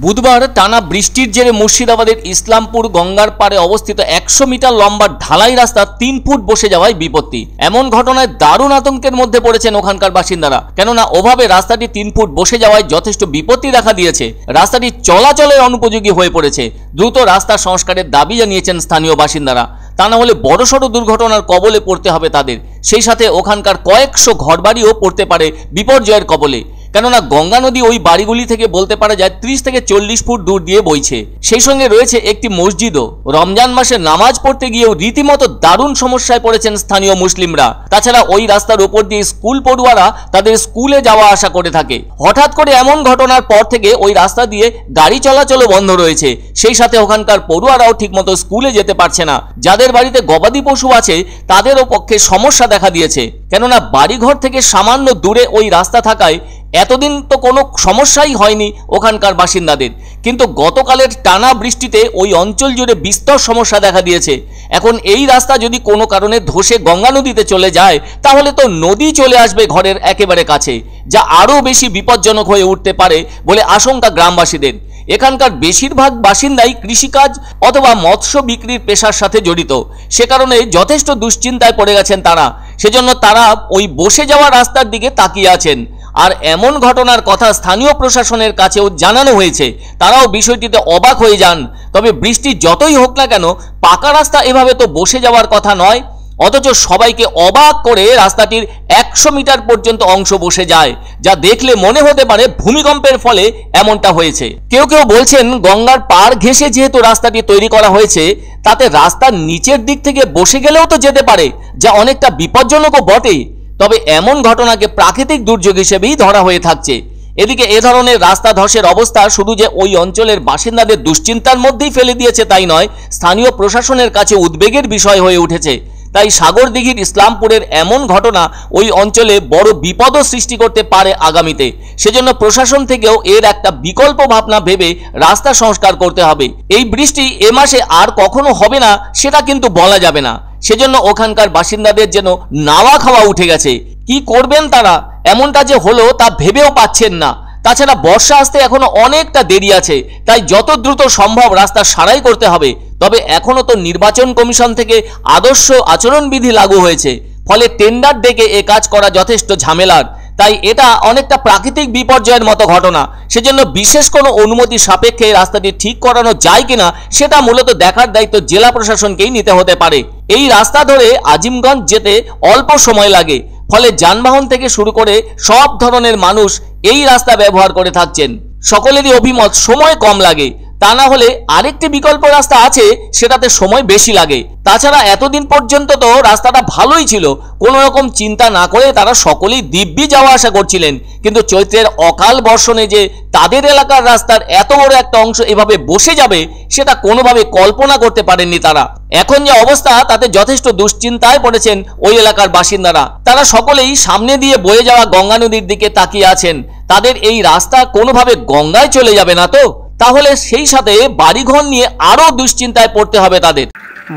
বুধবার টানা বৃষ্টির জেরে মুর্শিদাবাদের ইসলামপুর গঙ্গার পাড়ে অবস্থিত 100 মিটার লম্বা ঢালাই রাস্তা 3 ফুট বসে যাওয়ায় বিপত্তি। এমন ঘটনায় দারুণ আতঙ্কের মধ্যে পড়েছেন ওখানকার বাসিন্দারা, কেননা ওভাবে রাস্তাটি 3 ফুট বসে যাওয়ায় যথেষ্ট বিপত্তি দেখা দিয়েছে। রাস্তাটি চলাচলের অনুপযোগী হয়ে পড়েছে। দ্রুত রাস্তা সংস্কারের দাবি জানিয়েছেন স্থানীয় বাসিন্দারা। তা না হলে বড়সড় দুর্ঘটনার কবলে পড়তে হবে তাদের। সেই সাথে ওখানকার কয়েকশো ঘরবাড়িও পড়তে পারে বিপর্যয়ের কবলে, কেননা গঙ্গা নদী ওই বাড়িগুলি থেকে বলতে পারা যায় 30 থেকে 40 ফুট দূর দিয়ে বইছে। সেই সঙ্গে রয়েছে একটি মসজিদও। রমজান মাসে নামাজ পড়তে গিয়েও রীতিমতো দারুণ সমস্যায় পড়েছেন স্থানীয় মুসলিমরা। তাছাড়া ওই রাস্তার উপর দিয়ে স্কুল পড়ুয়ারা তাদের স্কুলে যাওয়া আসা করে থাকে। হঠাৎ করে এমন ঘটনার পর থেকে ওই রাস্তা দিয়ে গাড়ি চলাচলও বন্ধ রয়েছে। সেই সাথে ওখানকার পড়ুয়ারাও ঠিকমতো স্কুলে যেতে পারছে না। যাদের বাড়িতে গবাদি পশু আছে তাদেরও পক্ষে সমস্যা দেখা দিয়েছে, কেননা বাড়িঘর থেকে সামান্য দূরে ওই রাস্তা থাকায় এতদিন তো কোনো সমস্যাই হয়নি ওখানকার বাসিন্দাদের, কিন্তু গতকালের টানা বৃষ্টিতে ওই অঞ্চল জুড়ে বিস্তর সমস্যা দেখা দিয়েছে। এখন এই রাস্তা যদি কোনো কারণে ধসে গঙ্গা নদীতে চলে যায় তাহলে তো নদী চলে আসবে ঘরের একেবারে কাছে, যা আরও বেশি বিপজ্জনক হয়ে উঠতে পারে বলে আশঙ্কা গ্রামবাসীদের। এখানকার বেশিরভাগ বাসিন্দাই কৃষিকাজ অথবা মৎস্য বিক্রির পেশার সাথে জড়িত। সে কারণে যথেষ্ট দুশ্চিন্তায় পড়ে গেছেন তারা। সেজন্য তারা ওই বসে যাওয়া রাস্তার দিকে তাকিয়ে আছেন। আর এমন ঘটনার কথা স্থানীয় প্রশাসনের কাছেও জানানো হয়েছে। তারাও বিষয়টিতে অবাক হয়ে যান। তবে বৃষ্টি যতই হোক না কেন, পাকা রাস্তা এভাবে তো বসে যাওয়ার কথা নয়, অথচ সবাইকে অবাক করে রাস্তাটির 100 মিটার পর্যন্ত অংশ বসে যায়, যা দেখলে মনে হতে পারে ভূমিকম্পের ফলে এমনটা হয়েছে। কেউ কেউ বলছেন গঙ্গার পাড় ঘেঁষে যেহেতু রাস্তাটি তৈরি করা হয়েছে, তাতে রাস্তার নিচের দিক থেকে বসে গেলেও তো যেতে পারে, যা অনেকটা বিপজ্জনকও বটে। তবে এমন ঘটনাকে প্রাকৃতিক দুর্যোগ হিসেবেই ধরা হয়ে থাকছে। এদিকে এ ধরনের রাস্তা ধসের অবস্থা শুধু যে ওই অঞ্চলের বাসিন্দাদের দুশ্চিন্তার মধ্যেই ফেলে দিয়েছে তাই নয়, স্থানীয় প্রশাসনের কাছে উদ্বেগের বিষয় হয়ে উঠেছে। তাই সাগরদিঘির ইসলামপুরের এমন ঘটনা ওই অঞ্চলে বড় বিপদও সৃষ্টি করতে পারে আগামীতে। সেজন্য প্রশাসন থেকেও এর একটা বিকল্প ভাবনা ভেবে রাস্তা সংস্কার করতে হবে। এই বৃষ্টি এ মাসে আর কখনো হবে না সেটা কিন্তু বলা যাবে না। সেজন্য ওখানকার বাসিন্দাদের যেন নাওয়া খাওয়া উঠে গেছে। কি করবেন তারা? এমনটা যে হলো তা ভেবেও পাচ্ছেন না। তাছাড়া বর্ষা আসতে এখনো অনেকটা দেরি আছে, তাই যত দ্রুত সম্ভব রাস্তা সারাই করতে হবে। তবে এখনো তো নির্বাচন কমিশন থেকে আদর্শ আচরণবিধি লাগু হয়েছে, ফলে টেন্ডার ডেকে এ কাজ করা যথেষ্ট ঝামেলার। তাই এটা অনেকটা প্রাকৃতিক বিপর্যয়ের মতো ঘটনা। সেজন্য বিশেষ কোনো অনুমতি সাপেক্ষে রাস্তাটি ঠিক করানো যায় কিনা সেটা মূলত দেখার দায়িত্ব জেলা প্রশাসনকেই নিতে হতে পারে। এই রাস্তা ধরে আজিমগঞ্জ যেতে অল্প সময় লাগে, ফলে যানবাহন থেকে শুরু করে সব ধরনের মানুষ এই রাস্তা ব্যবহার করে থাকছেন। সকলেরই অভিমত সময় কম লাগে, তা না হলে আরেকটি বিকল্প রাস্তা আছে, সেটাতে সময় বেশি লাগে। তাছাড়া এতদিন পর্যন্ত তো রাস্তাটা ভালোই ছিল, কোনো রকম চিন্তা না করে তারা সকলেই দিব্যি যাওয়া আসা করছিলেন। কিন্তু চৈত্রের অকাল বর্ষণে যে তাদের এলাকার রাস্তার এত বড় একটা অংশ এভাবে বসে যাবে সেটা কোনোভাবে কল্পনা করতে পারেননি তারা। এখন যে অবস্থা তাতে যথেষ্ট দুশ্চিন্তায় পড়েছেন ওই এলাকার বাসিন্দারা। তারা সকলেই সামনে দিয়ে বয়ে যাওয়া গঙ্গা নদীর দিকে তাকিয়ে আছেন। তাদের এই রাস্তা কোনোভাবে গঙ্গায় চলে যাবে না তো? তাহলে সেই সাথে বাড়িঘর নিয়ে আরো দুশ্চিন্তায় পড়তে হবে তাদের।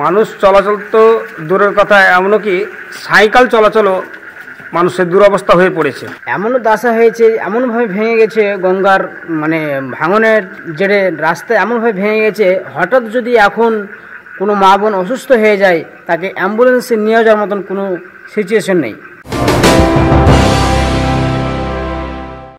মানুষ চলাচল তো দূরের কথা, এমনকি সাইকেল চলাচলও মানুষের দুরবস্থা হয়ে পড়েছে। এমনও দশা হয়েছে, এমনভাবে ভেঙে গেছে গঙ্গার ভাঙনের জেরে রাস্তা এমনভাবে ভেঙে গেছে, হঠাৎ যদি এখন কোনো মা বোন অসুস্থ হয়ে যায় তাকে অ্যাম্বুলেন্সে নিয়ে যাওয়ার মতন কোনো সিচুয়েশন নেই।